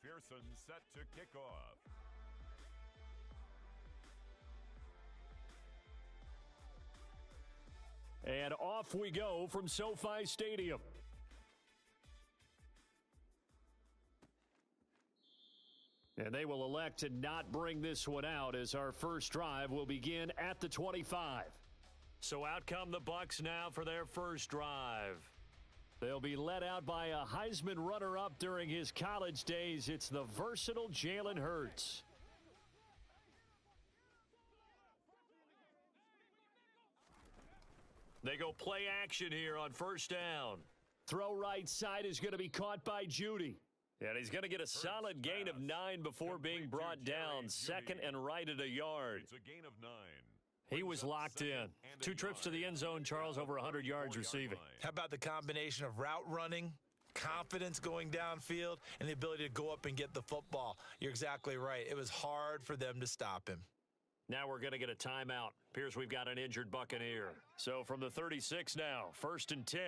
McPherson set to kick off. And off we go from SoFi Stadium. And they will elect to not bring this one out as our first drive will begin at the 25. So out come the Bucs now for their first drive. They'll be led out by a Heisman runner-up during his college days. It's the versatile Jalen Hurts. They go play action here on first down. Throw right side is going to be caught by Judy. And he's going to get a solid gain of 9 before being brought down. Second and right at a yard. It's a gain of 9. He was locked in. 2 trips to the end zone, Charles, over 100 yards receiving. How about the combination of route running, confidence going downfield, and the ability to go up and get the football? You're exactly right. It was hard for them to stop him. Now we're going to get a timeout. Appears we've got an injured Buccaneer. So from the 36 now, 1st and 10.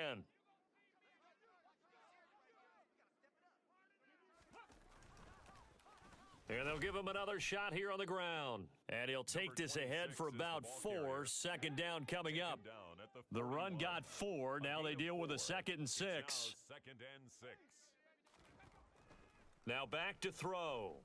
And they'll give him another shot here on the ground. And he'll take this ahead for about 4. Second down coming up. The run got 4. Now they deal with a 2nd and 6. 2nd and 6. Now back to throw.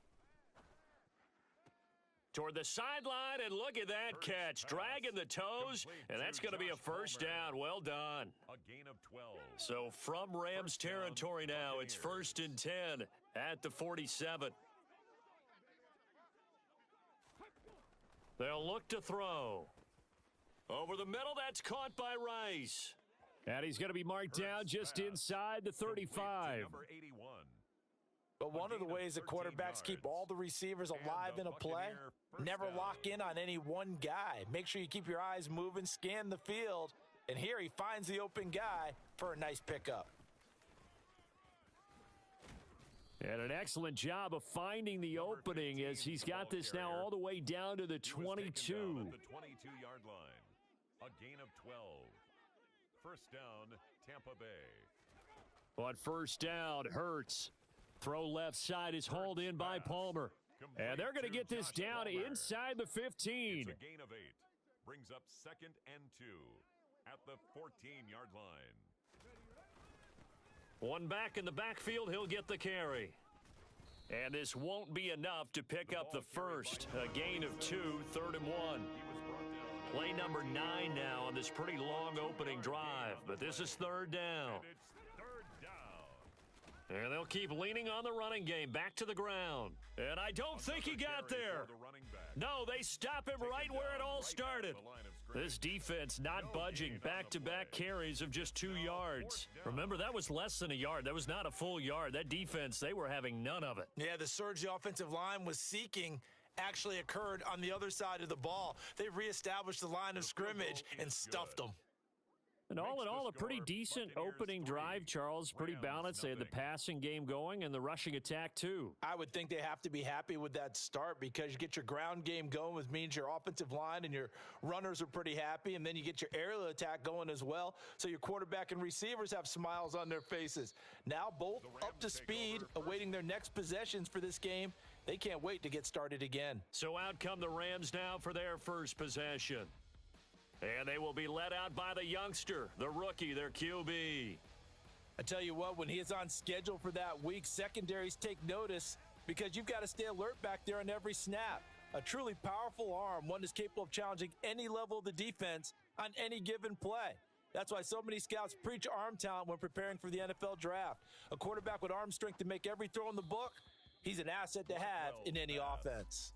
Toward the sideline, and look at that catch. Dragging the toes, and that's going to be a first down. Well done. A gain of 12. So from Rams territory now, it's 1st and 10 at the 47. They'll look to throw. Over the middle, that's caught by Rice. And he's going to be marked down just inside the 35. Number 81. But one of the ways that quarterbacks keep all the receivers alive in a play, never lock in on any one guy. Make sure you keep your eyes moving, scan the field, and here he finds the open guy for a nice pickup. And an excellent job of finding the opening as he's got this now all the way down to the 22. At the 22-yard line. A gain of 12. First down, Tampa Bay. On first down, Hurts. Throw left side is hauled in by Palmer. And they're going to get this down inside the 15. It's a gain of 8. Brings up 2nd and 2 at the 14-yard line. One back in the backfield, he'll get the carry. And this won't be enough to pick up the first. A gain of 2, 3rd and 1. Play number 9 now on this pretty long opening drive. But this is 3rd down. And it's 3rd down. And they'll keep leaning on the running game. Back to the ground. And I don't think he got there. No, they stop him right where it all started. This defense not budging. Back-to-back carries of just 2 yards. Remember, that was less than a yard. That was not a full yard. That defense, they were having none of it. Yeah, the surge the offensive line was seeking actually occurred on the other side of the ball. They reestablished the line of scrimmage and stuffed them. And all in all, a pretty decent opening drive, Charles. Pretty balanced. They had the passing game going and the rushing attack, too. I would think they have to be happy with that start because you get your ground game going, which means your offensive line and your runners are pretty happy, and then you get your aerial attack going as well, so your quarterback and receivers have smiles on their faces. Now both up to speed, awaiting their next possessions for this game. They can't wait to get started again. So out come the Rams now for their first possession. And they will be led out by the youngster, the rookie, their QB. I tell you what, when he is on schedule for that week, secondaries take notice because you've got to stay alert back there on every snap. A truly powerful arm, one that's capable of challenging any level of the defense on any given play. That's why so many scouts preach arm talent when preparing for the NFL draft. A quarterback with arm strength to make every throw in the book, he's an asset to have in any offense.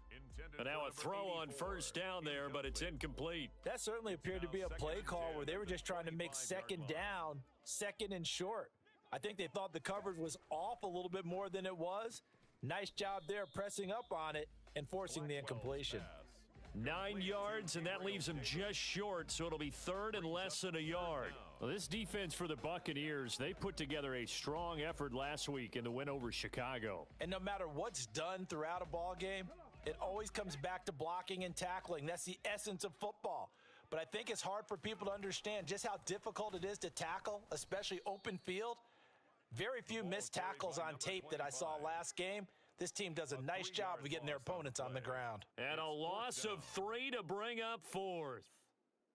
And now a throw on first down there, but it's incomplete. That certainly appeared to be a play call where they were just trying to make second down, second and short. I think they thought the coverage was off a little bit more than it was. Nice job there pressing up on it and forcing the incompletion. 9 yards, and that leaves them just short, so it'll be 3rd and less than a yard. Well, this defense for the Buccaneers, they put together a strong effort last week in the win over Chicago. And no matter what's done throughout a ball game, it always comes back to blocking and tackling. That's the essence of football. But I think it's hard for people to understand just how difficult it is to tackle, especially open field. Very few missed tackles on tape that I saw last game. This team does a nice job of getting their opponents on the ground. And a loss of 3 to bring up 4th.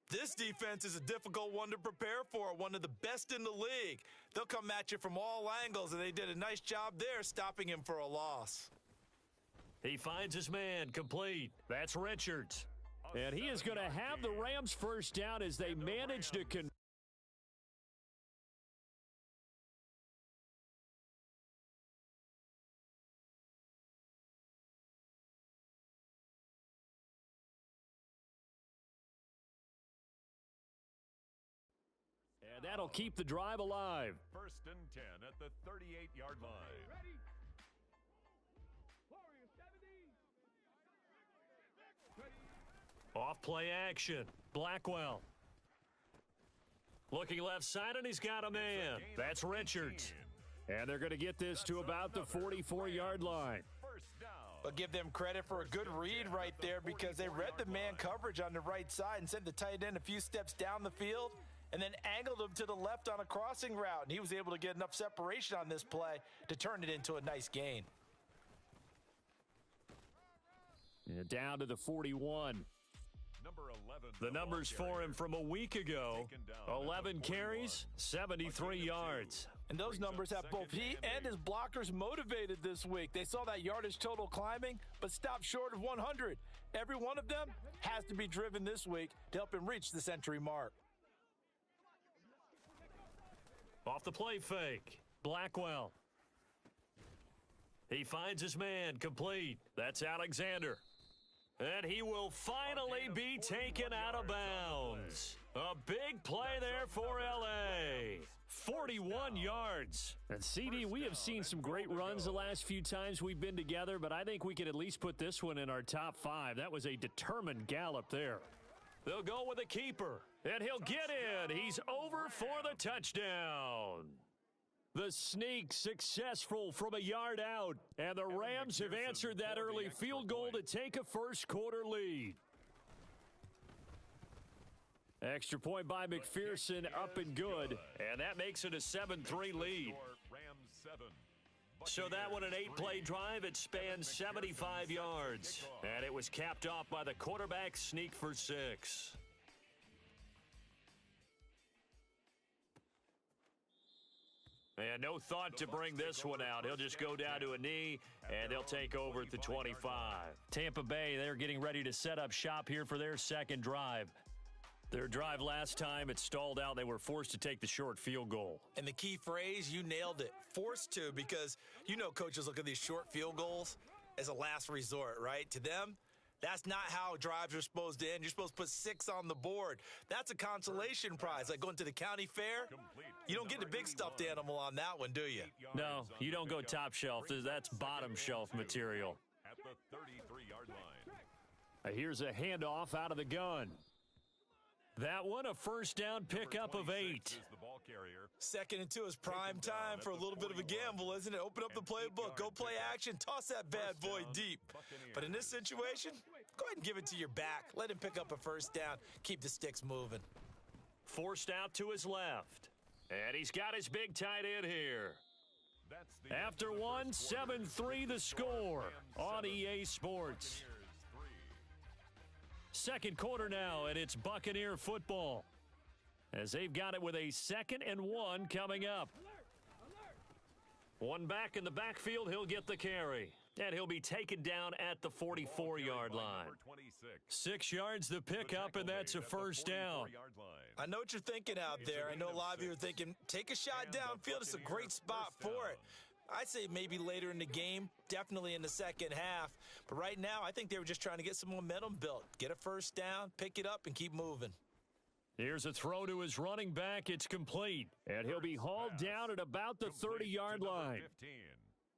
This defense is a difficult one to prepare for, one of the best in the league. They'll come at you from all angles, and they did a nice job there stopping him for a loss. He finds his man complete. That's Richards. And he is going to have the Rams first down as they manage to convert. And that'll keep the drive alive. 1st and 10 at the 38-yard line. Off play action. Blackwell. Looking left side, and he's got a man. That's Richards. And they're going to get this to about the 44-yard line. But give them credit for a good read right there because they read the man coverage on the right side and sent the tight end a few steps down the field and then angled him to the left on a crossing route. And he was able to get enough separation on this play to turn it into a nice gain. And down to the 41. The numbers for him from a week ago: 11 carries, 73 yards. And those numbers have both he and his blockers motivated this week. They saw that yardage total climbing, but stopped short of 100. Every one of them has to be driven this week to help him reach the century mark. Off the play fake, Blackwell. He finds his man complete. That's Alexander. And he will finally be taken out of bounds. A big play there for L.A. 41 yards. And, CD, we have seen some great runs the last few times we've been together, but I think we could at least put this one in our top 5. That was a determined gallop there. They'll go with a keeper, and he'll get in. He's over for the touchdown. The sneak successful from a yard out, and the Rams have answered that early field goal to take a first-quarter lead. Extra point by McPherson, up and good, and that makes it a 7-3 lead. So that one, an 8-play drive. It spanned 75 yards, and it was capped off by the quarterback sneak for 6. And no thought to bring this one out. He'll just go down to a knee, and they'll take over at the 25. Tampa Bay, they're getting ready to set up shop here for their second drive. Their drive last time, it stalled out. They were forced to take the short field goal. And the key phrase, you nailed it, forced to, because you know coaches look at these short field goals as a last resort, right? To them, that's not how drives are supposed to end. You're supposed to put 6 on the board. That's a consolation prize, like going to the county fair. You don't get the big stuffed animal on that one, do you? No, you don't go top shelf. That's bottom shelf material. At the 33-yard line. Here's a handoff out of the gun. That one, a first down pickup of 8. 2nd and 2 is prime time for a little bit of a gamble, isn't it? Open up the playbook, go play action, toss that bad boy deep. But in this situation, go ahead and give it to your back. Let him pick up a first down. Keep the sticks moving. Forced out to his left. And he's got his big tight end here. After one, 7-3 the score on EA Sports. Second quarter now, and it's Buccaneer football, as they've got it with a 2nd and 1 coming up. One back in the backfield, he'll get the carry, and he'll be taken down at the 44-yard line. 6 yards the pickup, and that's a first down. I know what you're thinking out there. I know a lot of you are thinking, take a shot downfield. It's a great spot for it. I'd say maybe later in the game, definitely in the second half. But right now, I think they were just trying to get some momentum built. Get a first down, pick it up, and keep moving. Here's a throw to his running back. It's complete. And he'll be hauled down at about the 30-yard line.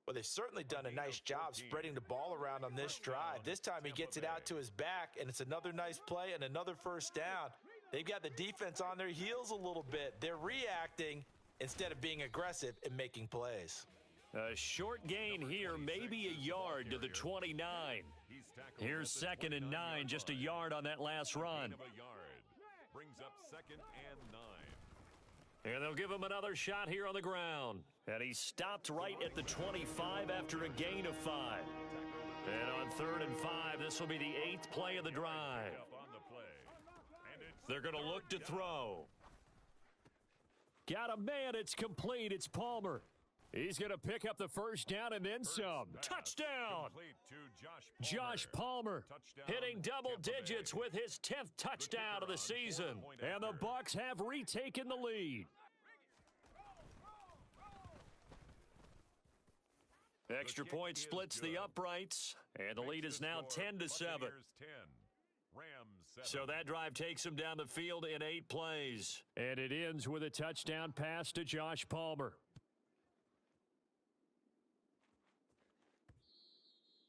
Well, they've certainly done a nice job spreading the ball around on this drive. This time he gets it out to his back, and it's another nice play and another first down. They've got the defense on their heels a little bit. They're reacting instead of being aggressive and making plays. A short gain here, maybe a yard to the 29. Here's 2nd and 9, just a yard on that last run. Brings up 2nd and 9. And they'll give him another shot here on the ground. And he stopped right at the 25 after a gain of 5. And on 3rd and 5, this will be the 8th play of the drive. They're going to look to throw. Got a man. It's complete. It's Palmer. He's going to pick up the first down and then some. Touchdown! Josh Palmer hitting double digits with his 10th touchdown of the season. And the Bucs have retaken the lead. Extra point splits the uprights, and the lead is now 10-7. So that drive takes him down the field in 8 plays. And it ends with a touchdown pass to Josh Palmer.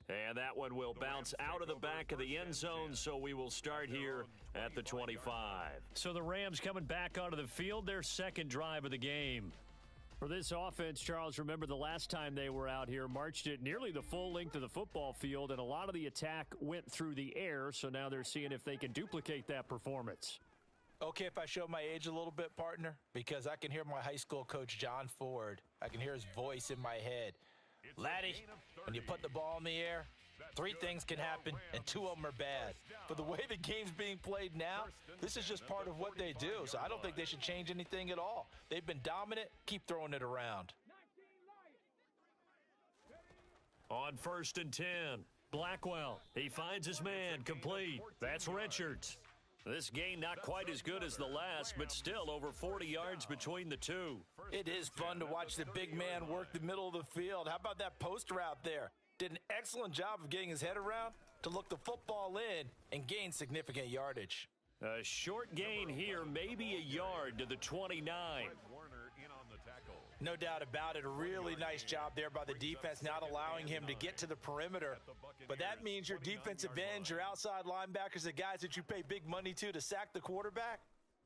And that one will bounce out of the back of the end zone, so we will start here at the 25. So the Rams coming back onto the field, their second drive of the game. For this offense, Charles, remember the last time they were out here, marched it nearly the full length of the football field, and a lot of the attack went through the air, so now they're seeing if they can duplicate that performance. Okay, if I show my age a little bit, partner, because I can hear my high school coach, John Ford. I can hear his voice in my head. Laddie, when you put the ball in the air, 3 things can happen, and 2 of them are bad. But the way the game's being played now, this is just part of what they do, so I don't think they should change anything at all. They've been dominant. Keep throwing it around. On 1st and 10, Blackwell. He finds his man, complete. That's Richards. This game not quite as good as the last, but still over 40 yards between the two. It is fun to watch the big man work the middle of the field. How about that poster out there? Did an excellent job of getting his head around to look the football in and gain significant yardage. A short gain here, maybe a yard to the 29. No doubt about it. A really nice job there by the defense, not allowing him to get to the perimeter. But that means your defensive ends, your outside linebackers, the guys that you pay big money to sack the quarterback,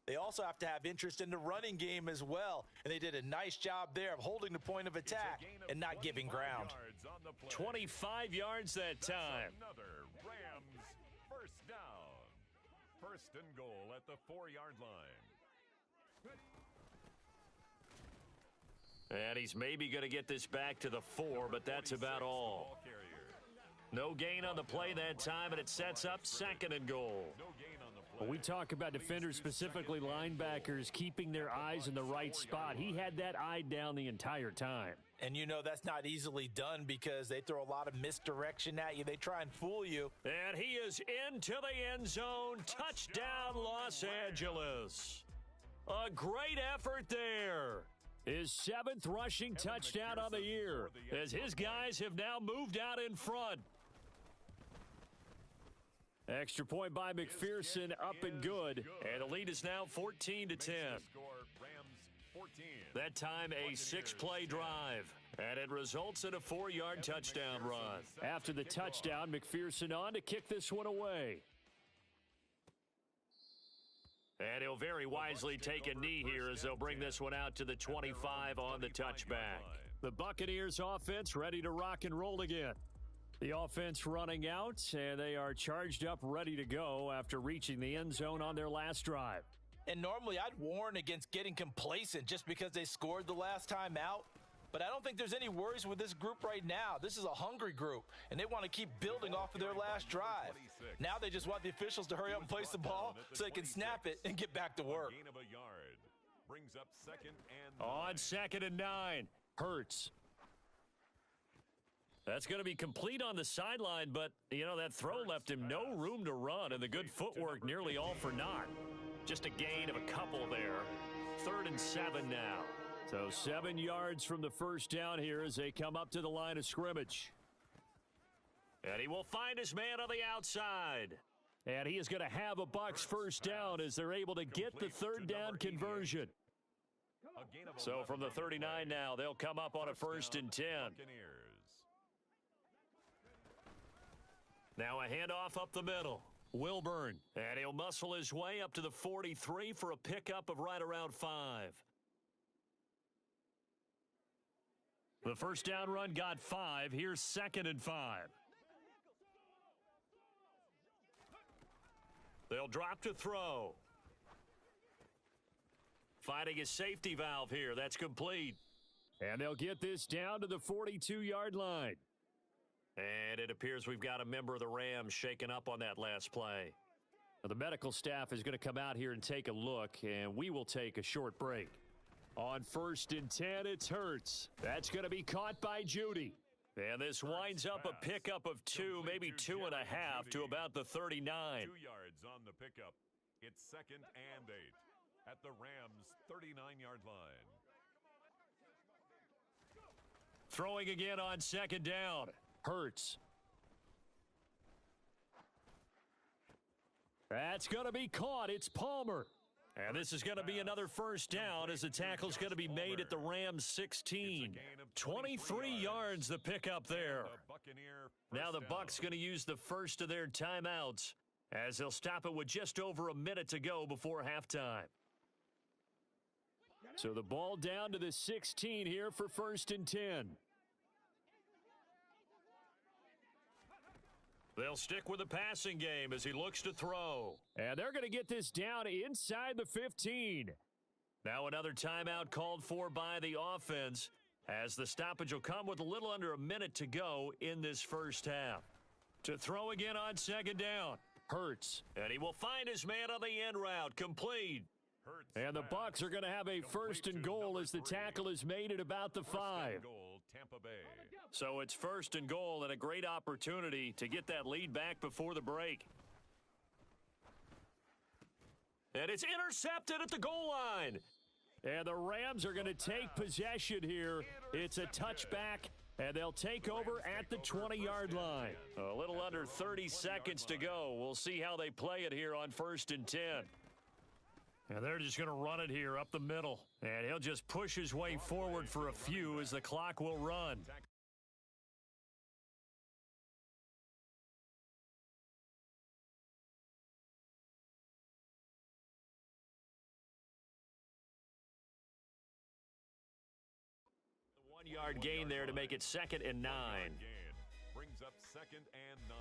they also have to have interest in the running game as well. And they did a nice job there of holding the point of attack and not giving ground. 25 yards that time. Another Rams first down. 1st and goal at the 4-yard line. And he's maybe going to get this back to the 4, but that's about all. No gain on the play that time, and it sets up 2nd and goal. When we talk about defenders, specifically linebackers, keeping their eyes in the right spot, he had that eye down the entire time. And you know that's not easily done because they throw a lot of misdirection at you. They try and fool you. And he is into the end zone. Touchdown, Los Angeles. A great effort there. His 7th rushing touchdown on the year as his guys have now moved out in front. Extra point by McPherson, up and good. And the lead is now 14-10. That time a 6-play drive. And it results in a 4-yard touchdown run. After the touchdown, McPherson on to kick this one away. And he'll very wisely take a knee here as they'll bring this one out to the 25 on the touchback. The Buccaneers offense ready to rock and roll again. The offense running out, and they are charged up, ready to go after reaching the end zone on their last drive. And normally I'd warn against getting complacent just because they scored the last time out. But I don't think there's any worries with this group right now. This is a hungry group, and they want to keep building off of their last drive. Now they just want the officials to hurry up and place the ball so they can snap it and get back to work. On 2nd and 9, Hurts. That's going to be complete on the sideline, but, you know, that throw left him no room to run, and the good footwork nearly all for naught. Just a gain of a couple there. 3rd and 7 now. So 7 yards from the first down here as they come up to the line of scrimmage. And he will find his man on the outside. And he is going to have a Bucs first down as they're able to get the 3rd down conversion. So from the 39 now, they'll come up on a 1st and 10. Now a handoff up the middle. Wilburn. And he'll muscle his way up to the 43 for a pickup of right around 5. The first down run got 5. Here's 2nd and 5. They'll drop to throw. Finding his safety valve here. That's complete. And they'll get this down to the 42-yard line. And it appears we've got a member of the Rams shaken up on that last play. Now, the medical staff is going to come out here and take a look, and we will take a short break. On 1st and 10, it's Hurts. That's going to be caught by Judy. And this winds up a pickup of 2, maybe 2.5 to about the 39. 2 yards on the pickup. It's 2nd and 8 at the Rams' 39-yard line. Throwing again on 2nd down. Hurts. That's going to be caught. It's Palmer. And this is going to be another first down as the tackle's going to be made at the Rams' 16. 23 yards the pickup there. Now the Bucs going to use the first of their timeouts as they'll stop it with just over a minute to go before halftime. So the ball down to the 16 here for 1st and 10. They'll stick with the passing game as he looks to throw. And they're going to get this down inside the 15. Now another timeout called for by the offense as the stoppage will come with a little under a minute to go in this first half. To throw again on 2nd down. Hurts. And he will find his man on the end route. Complete. And the Bucs are going to have a 1st and goal as the tackle is made at about the 5. So it's 1st and goal and a great opportunity to get that lead back before the break. And it's intercepted at the goal line. And the Rams are going to take possession here. It's a touchback, and they'll take over at the 20-yard line. A little under 30 seconds to go. We'll see how they play it here on 1st and 10. And they're just going to run it here up the middle. And he'll just push his way forward for a few as the clock will run. The 1-yard gain there to make it 2nd and 9. Brings up 2nd and 9.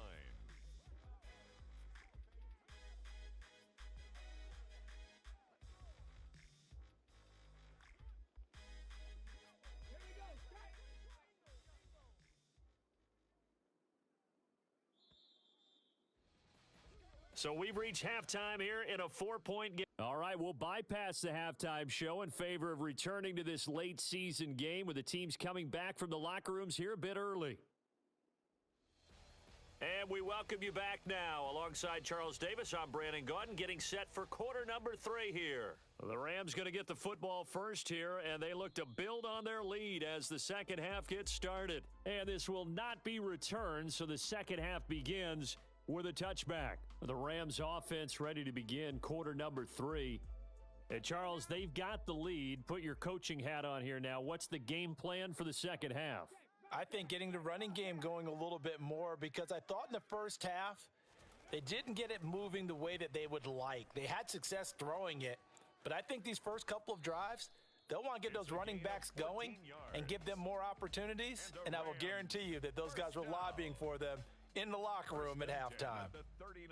So we've reached halftime here in a 4-point game. All right, we'll bypass the halftime show in favor of returning to this late season game with the teams coming back from the locker rooms here a bit early. And we welcome you back now. Alongside Charles Davis, I'm Brandon Gordon, getting set for quarter number 3 here. The Rams going to get the football first here, and they look to build on their lead as the second half gets started. And this will not be returned, so the second half begins with a touchback. The Rams offense ready to begin quarter number 3. And Charles, they've got the lead. Put your coaching hat on here now. What's the game plan for the second half? I think getting the running game going a little bit more, because I thought in the first half they didn't get it moving the way that they would like. They had success throwing it, but I think these first couple of drives, they'll want to get those running backs going and give them more opportunities, and I will guarantee you that those guys were lobbying for them in the locker room at halftime.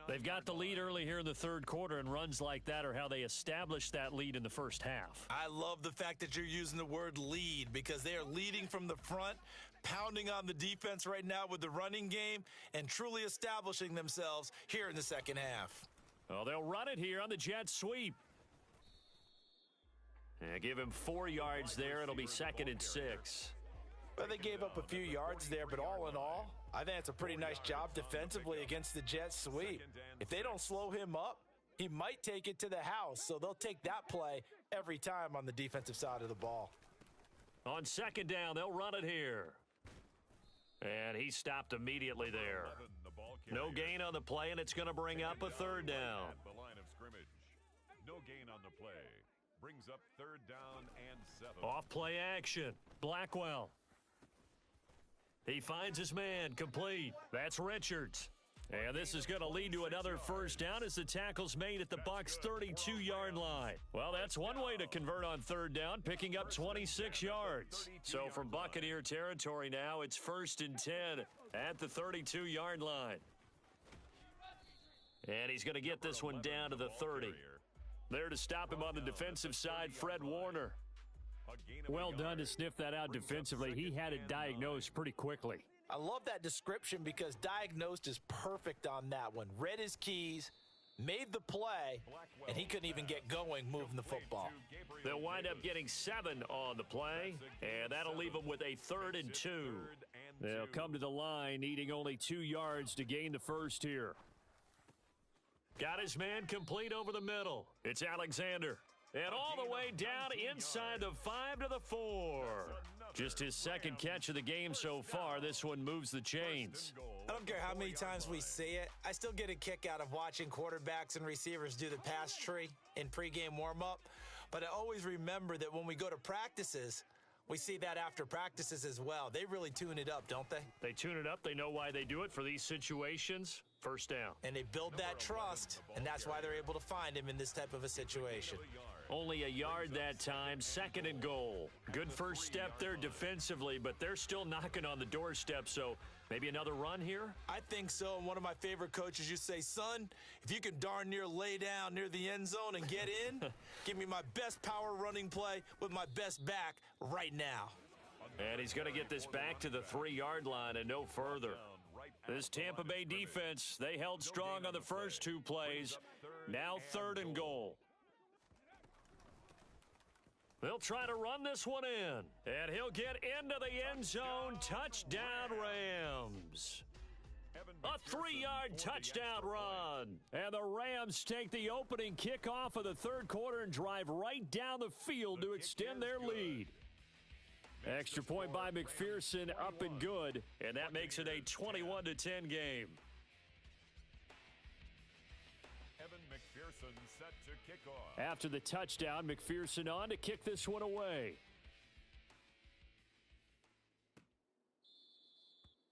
They've got the lead early here in the third quarter, and runs like that are how they established that lead in the first half. I love the fact that you're using the word lead, because they are leading from the front, pounding on the defense right now with the running game, and truly establishing themselves here in the second half. Well, they'll run it here on the jet sweep. And give him 4 yards there. It'll be 2nd and 6. Well, they gave up a few yards there, but all in all, I think it's a pretty nice job defensively against the jet sweep. If they don't slow him up, he might take it to the house, so they'll take that play every time on the defensive side of the ball. On 2nd down, they'll run it here. And he stopped immediately there. No gain on the play, and it's going to bring up a 3rd down. The line of scrimmage. No gain on the play. Brings up 3rd down and 7. Off play action. Blackwell. He finds his man, complete. That's Richards. And this is going to lead to another first down as the tackle's made at the Bucs' 32-yard line. Well, that's one way to convert on 3rd down, picking up 26 yards. So from Buccaneer territory now, it's 1st and 10 at the 32-yard line. And he's going to get this one down to the 30. There to stop him on the defensive side, Fred Warner. Well done to sniff that out defensively. He had it diagnosed pretty quickly. I love that description because diagnosed is perfect on that one. Read his keys, made the play, and he couldn't even get going moving the football. They'll wind up getting 7 on the play, and that'll leave them with a 3rd and 2. They'll come to the line, needing only 2 yards to gain the first here. Got his man complete over the middle. It's Alexander. And all the way down inside the 5 to the 4. Just his second catch of the game so far. This one moves the chains. I don't care how many times we see it. I still get a kick out of watching quarterbacks and receivers do the pass tree in pregame warm-up. But I always remember that when we go to practices, we see that after practices as well. They really tune it up, don't they? They tune it up. They know why they do it for these situations. First down. And they build that trust, and that's why they're able to find him in this type of a situation. Only a yard that time, 2nd and goal. Good first step there defensively, but they're still knocking on the doorstep, so maybe another run here? I think so, and one of my favorite coaches used to say, son, if you can darn near lay down near the end zone and get in, give me my best power running play with my best back right now. And he's going to get this back to the 3-yard line and no further. This Tampa Bay defense, they held strong on the first 2 plays. Now 3rd and goal. They'll try to run this one in, and he'll get into the end zone. Touchdown, Rams. A 3-yard touchdown run. And the Rams take the opening kickoff of the 3rd quarter and drive right down the field to extend their lead. Extra point by McPherson, up and good. And that makes it a 21-10 game. After the touchdown, McPherson on to kick this one away.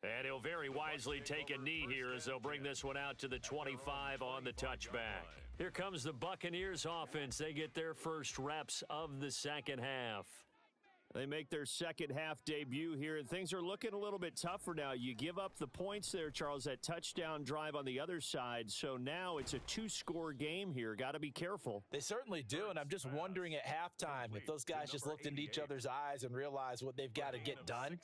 And he'll very wisely take a knee here as they'll bring this one out to the 25 on the touchback. Here comes the Buccaneers offense. They get their first reps of the second half. They make their second half debut here, and things are looking a little bit tougher now. You give up the points there, Charles, that touchdown drive on the other side. So now it's a 2-score game here. Got to be careful. They certainly do, and I'm just wondering at halftime if those guys just looked into each other's eyes and realized what they've got to get done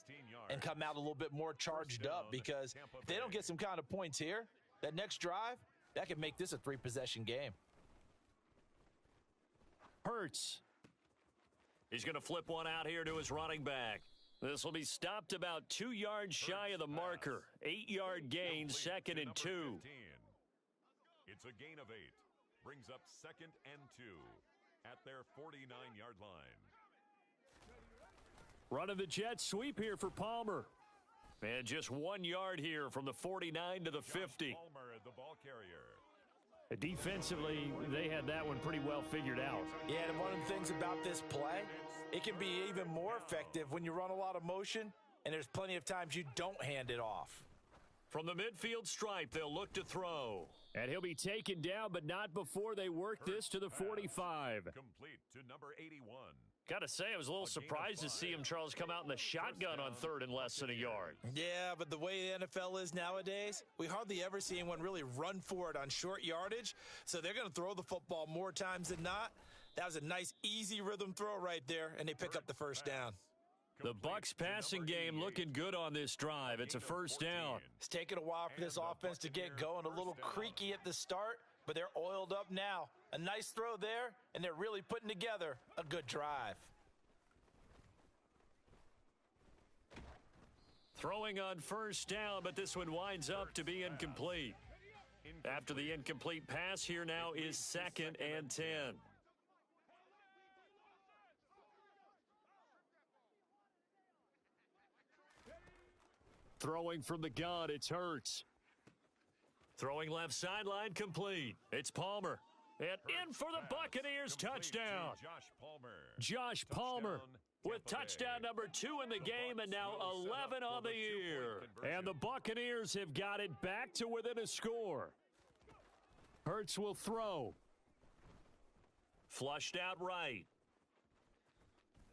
and come out a little bit more charged up, because if they don't get some kind of points here, that next drive, that could make this a 3-possession game. Hurts. He's going to flip one out here to his running back. This will be stopped about 2 yards shy of the marker. 8-yard gain, 2nd and 2. It's a gain of 8. Brings up 2nd and 2 at their 49-yard line. Running the jet sweep here for Palmer. And just 1 yard here from the 49 to the 50. Palmer, the ball carrier. Defensively, they had that one pretty well figured out. Yeah, and one of the things about this play, it can be even more effective when you run a lot of motion, and there's plenty of times you don't hand it off. From the midfield stripe, they'll look to throw. And he'll be taken down, but not before they work this to the 45. Complete to number 81. Got to say, I was a little surprised to see him, Charles, come out in the shotgun on 3rd and less than a yard. Yeah, but the way the NFL is nowadays, we hardly ever see anyone really run for it on short yardage. So they're going to throw the football more times than not. That was a nice, easy rhythm throw right there, and they pick up the first down. The Bucs passing game looking good on this drive. It's a first down. It's taken a while for this offense to get going. A little creaky at the start, but they're oiled up now. A nice throw there, and they're really putting together a good drive. Throwing on first down, but this one winds up to be incomplete. After the incomplete pass, here now is 2nd and 10. Throwing from the gun, it's Hurts. Throwing left sideline, complete. It's Palmer. And in for the Buccaneers, touchdown. Josh Palmer with touchdown number 2 in the game, and now 11 on the year. And the Buccaneers have got it back to within a score. Hurts will throw. Flushed out right.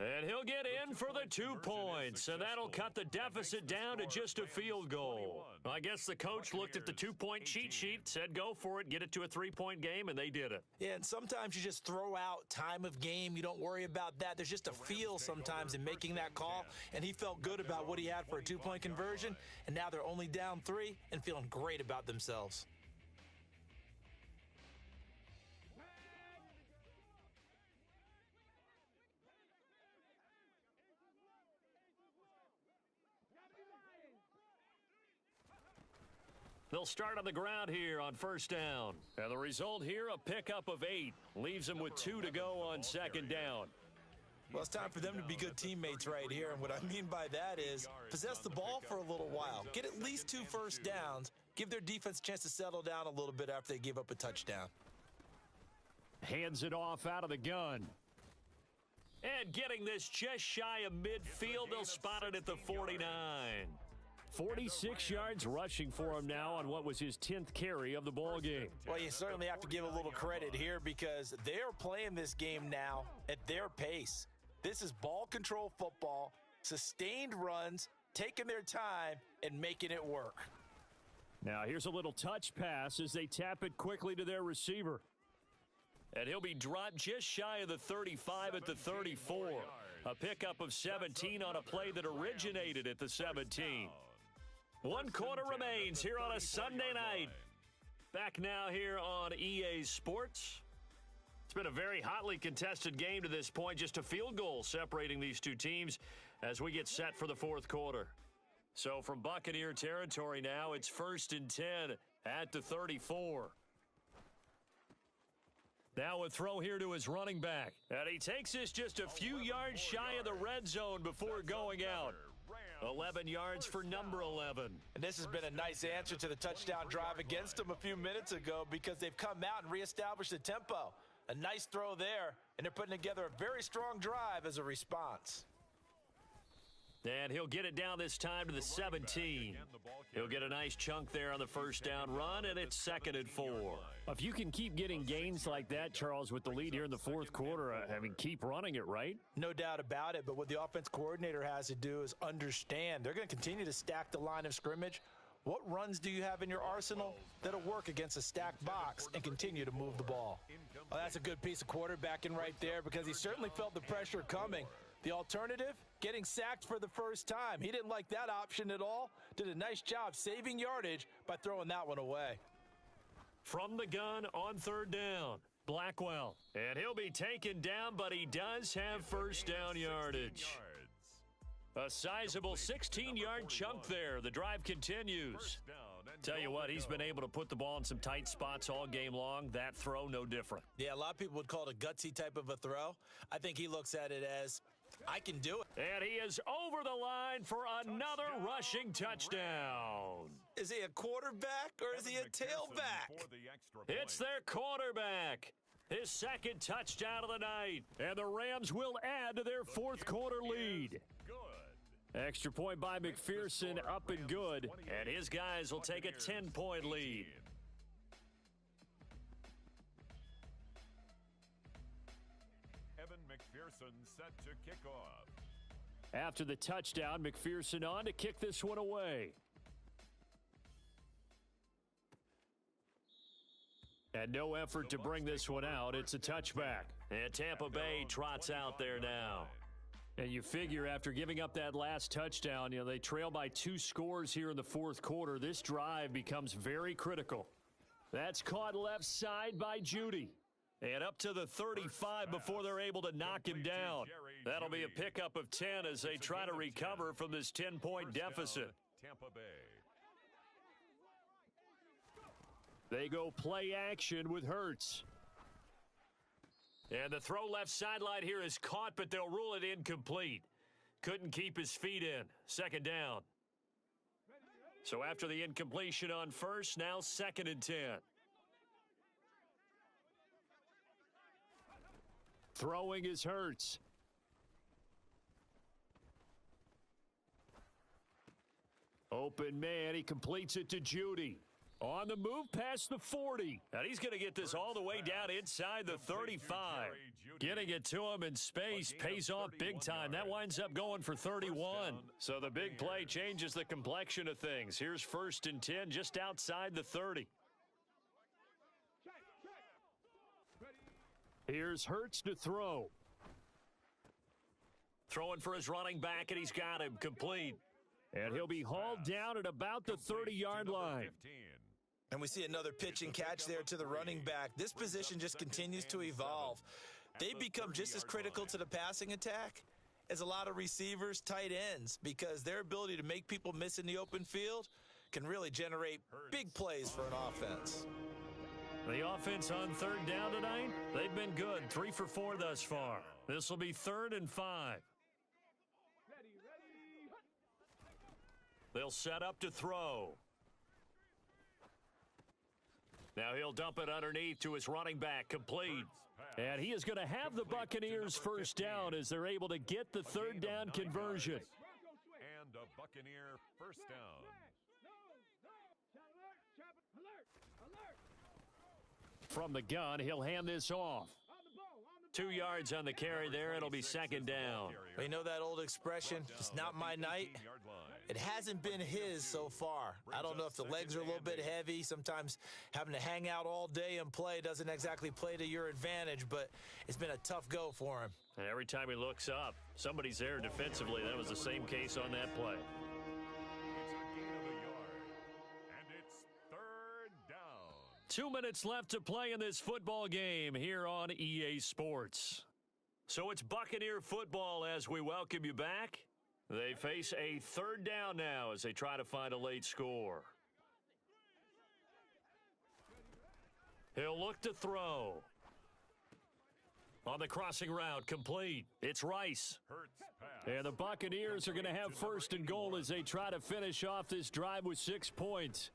And he'll get in for the 2 points, and that'll cut the deficit down to just a field goal. I guess the coach looked at the 2-point cheat sheet, said go for it, get it to a 3-point game, and they did it. Yeah, and sometimes you just throw out time of game. You don't worry about that. There's just a feel sometimes in making that call, and he felt good about what he had for a 2-point conversion, and now they're only down 3 and feeling great about themselves. They'll start on the ground here on first down. And the result here, a pickup of 8. Leaves them with 2 to go on second down. Well, it's time for them to be good teammates right here. And what I mean by that is possess the ball for a little while. Get at least 2 first downs. Give their defense a chance to settle down a little bit after they give up a touchdown. Hands it off out of the gun. And getting this just shy of midfield, they'll spot it at the 49. 46 yards rushing for him now on what was his 10th carry of the ball game. Well, you certainly have to give a little credit here because they're playing this game now at their pace. This is ball control football, sustained runs, taking their time, and making it work. Now here's a little touch pass as they tap it quickly to their receiver. And he'll be dropped just shy of the 35 at the 34. A pickup of 17 on a play that originated at the 17. 1 quarter remains here on a Sunday night. Back now here on EA Sports. It's been a very hotly contested game to this point. Just a field goal separating these two teams as we get set for the 4th quarter. So from Buccaneer territory now, it's 1st and 10 at the 34. Now a throw here to his running back. And he takes this just a few yards shy of the red zone before going out. 11 yards for number 11. And this has been a nice answer to the touchdown drive against them a few minutes ago because they've come out and reestablished the tempo. A nice throw there, and they're putting together a very strong drive as a response. And he'll get it down this time to the 17. He'll get a nice chunk there on the first down run, and it's 2nd and 4. If you can keep getting gains like that, Charles, with the lead here in the 4th quarter, I mean, keep running it, right? No doubt about it, but what the offense coordinator has to do is understand. They're going to continue to stack the line of scrimmage. What runs do you have in your arsenal that'll work against a stacked box and continue to move the ball? Well, that's a good piece of quarterbacking right there because he certainly felt the pressure coming. The alternative, getting sacked for the first time. He didn't like that option at all. Did a nice job saving yardage by throwing that one away. From the gun on 3rd down, Blackwell. And he'll be taken down, but he does have first down yardage. A sizable 16-yard chunk there. The drive continues. Tell you what, he's been able to put the ball in some tight spots all game long. That throw, no different. Yeah, a lot of people would call it a gutsy type of a throw. I think he looks at it as, I can do it. And he is over the line for another rushing touchdown. Is he a quarterback or is he a tailback? It's their quarterback. His 2nd touchdown of the night. And the Rams will add to their 4th quarter lead. Extra point by McPherson, up and good. And his guys will take a 10-point lead. Evan McPherson set to kick off. After the touchdown, McPherson on to kick this one away. And no effort to bring this one out. It's a touchback. And Tampa Bay trots out there now. And you figure after giving up that last touchdown, they trail by 2 scores here in the 4th quarter. This drive becomes very critical. That's caught left side by Judy. And up to the 35 before they're able to knock him down. That'll be a pickup of 10 as they try to recover from this 10-point deficit. Tampa Bay. They go play action with Hurts. And the throw left sideline here is caught, but they'll rule it incomplete. Couldn't keep his feet in. 2nd down. So after the incompletion on first, now 2nd and 10. Throwing is Hurts. Open man, he completes it to Judy. On the move past the 40. And he's going to get this all the way down inside the 35. Getting it to him in space pays off big time. That winds up going for 31. So the big play changes the complexion of things. Here's 1st and 10 just outside the 30. Here's Hurts to throw. Throwing for his running back, and he's got him complete. And he'll be hauled down at about the 30-yard line. And we see another pitch and catch there to the running back. This position just continues to evolve. They've become just as critical to the passing attack as a lot of receivers, tight ends, because their ability to make people miss in the open field can really generate big plays for an offense. The offense on 3rd down tonight, they've been good, 3 for 4 thus far. This will be 3rd and 5. They'll set up to throw. Now he'll dump it underneath to his running back, complete. And he is going to have the Buccaneers 1st down as they're able to get the 3rd down conversion. And a Buccaneer 1st down. From the gun, he'll hand this off. 2 yards on the carry there. It'll be 2nd down. You know that old expression, it's not my night? It hasn't been his so far. I don't know if the legs are a little bit heavy. Sometimes having to hang out all day and play doesn't exactly play to your advantage, but it's been a tough go for him. And every time he looks up, somebody's there defensively. That was the same case on that play. And it's 3rd down. 2 minutes left to play in this football game here on EA Sports. So it's Buccaneer football as we welcome you back. They face a 3rd down now as they try to find a late score. He'll look to throw. On the crossing route, complete. It's Rice. And the Buccaneers are going to have 1st and goal as they try to finish off this drive with 6 points.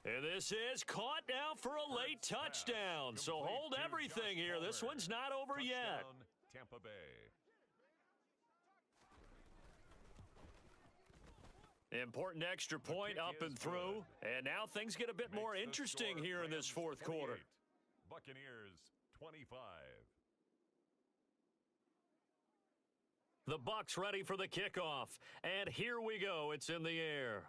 And this is caught now for a late touchdown. So hold everything here. This one's not over yet. Tampa Bay. Important extra point up and through. And now things get a bit more interesting here in this 4th quarter. Buccaneers 25. The Bucs ready for the kickoff. And here we go. It's in the air.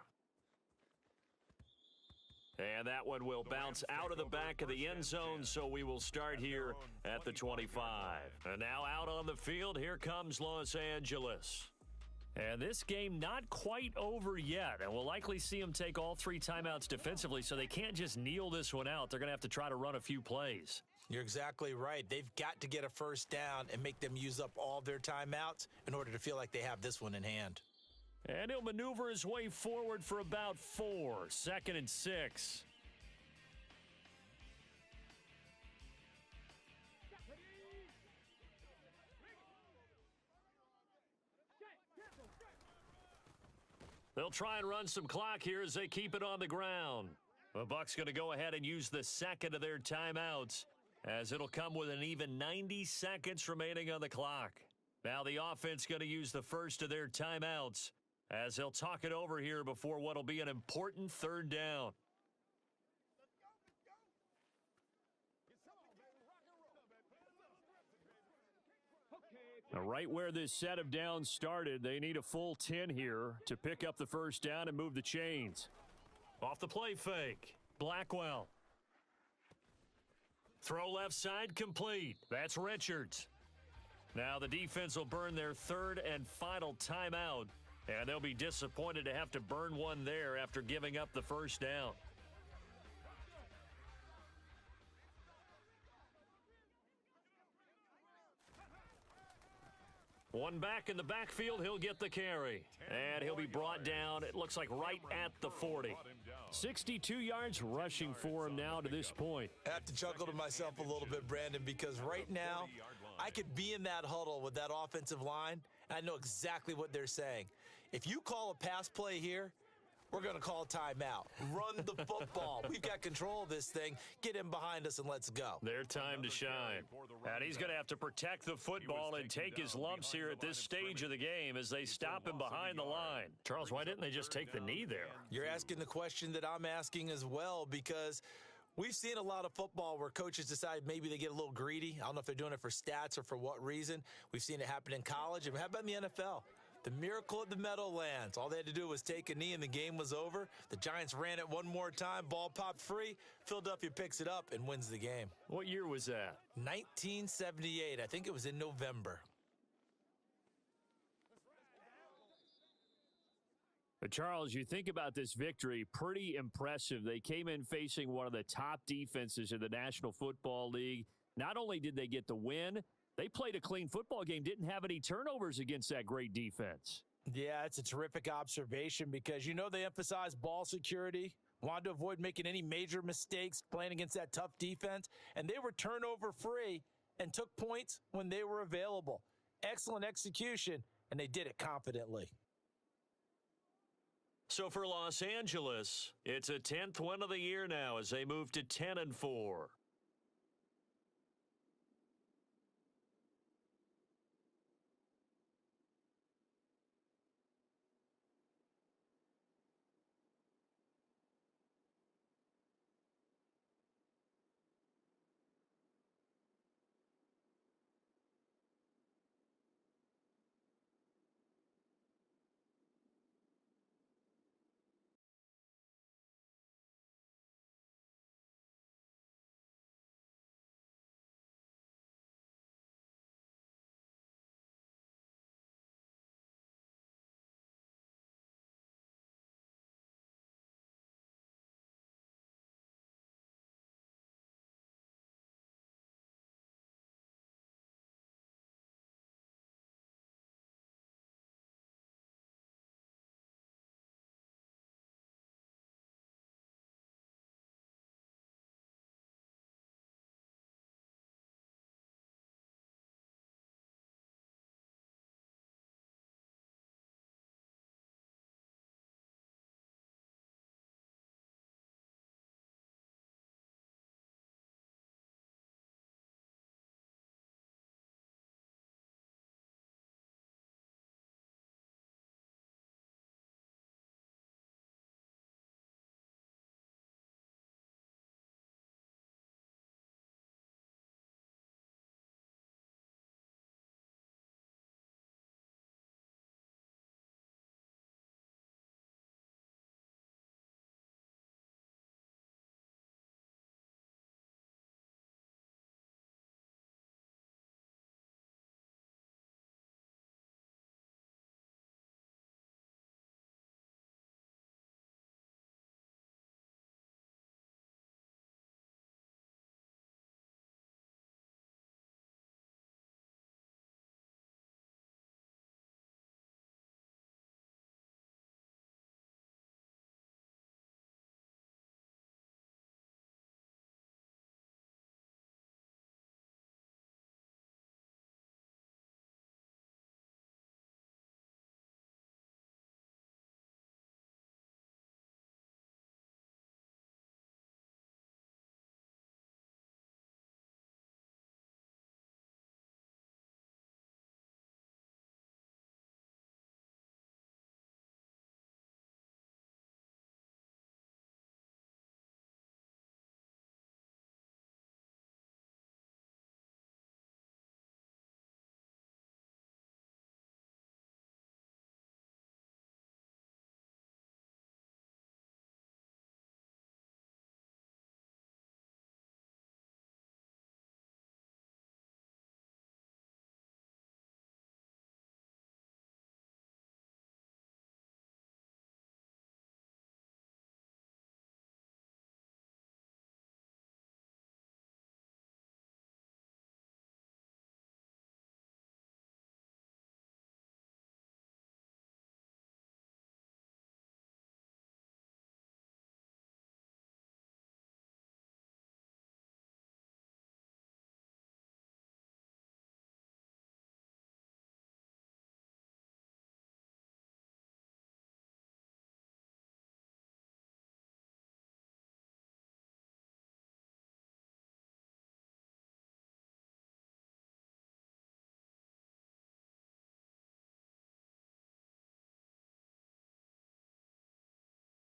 And that one will bounce out of the back of the end zone, so we will start here at the 25. And now out on the field, here comes Los Angeles. And this game not quite over yet, and we'll likely see them take all 3 timeouts defensively, so they can't just kneel this one out. They're going to have to try to run a few plays. You're exactly right. They've got to get a 1st down and make them use up all their timeouts in order to feel like they have this one in hand. And he'll maneuver his way forward for about 4, 2nd and 6. They'll try and run some clock here as they keep it on the ground. The Bucs going to go ahead and use the 2nd of their timeouts, as it'll come with an even 90 seconds remaining on the clock. Now the offense going to use the 1st of their timeouts, as they'll talk it over here before what will be an important 3rd down. Now, right where this set of downs started, they need a full 10 here to pick up the 1st down and move the chains. Off the play fake, Blackwell. Throw left side, complete. That's Richards. Now the defense will burn their 3rd and final timeout, and they'll be disappointed to have to burn one there after giving up the 1st down. One back in the backfield, he'll get the carry. And he'll be brought down, it looks like right at the 40. 62 yards rushing for him now to this point. I have to chuckle to myself a little bit, Brandon, because right now I could be in that huddle with that offensive line, and I know exactly what they're saying. If you call a pass play here, we're going to call timeout. Run the football. We've got control of this thing. Get him behind us and let's go. Their time to shine. And he's going to have to protect the football and take his lumps here at this stage of the game as they stop him behind the line. Charles, why didn't they just take the knee there? You're asking the question that I'm asking as well, because we've seen a lot of football where coaches decide maybe they get a little greedy. I don't know if they're doing it for stats or for what reason. We've seen it happen in college. And how about in the NFL? The miracle at the Meadowlands. All they had to do was take a knee and the game was over. The Giants ran it one more time. Ball popped free. Philadelphia picks it up and wins the game. What year was that? 1978. I think it was in November. But Charles, you think about this victory, pretty impressive. They came in facing one of the top defenses in the National Football League. Not only did they get the win, they played a clean football game, didn't have any turnovers against that great defense. Yeah, it's a terrific observation because, they emphasize ball security, wanted to avoid making any major mistakes playing against that tough defense, and they were turnover free and took points when they were available. Excellent execution, and they did it confidently. So for Los Angeles, it's a 10th win of the year now as they move to 10-4.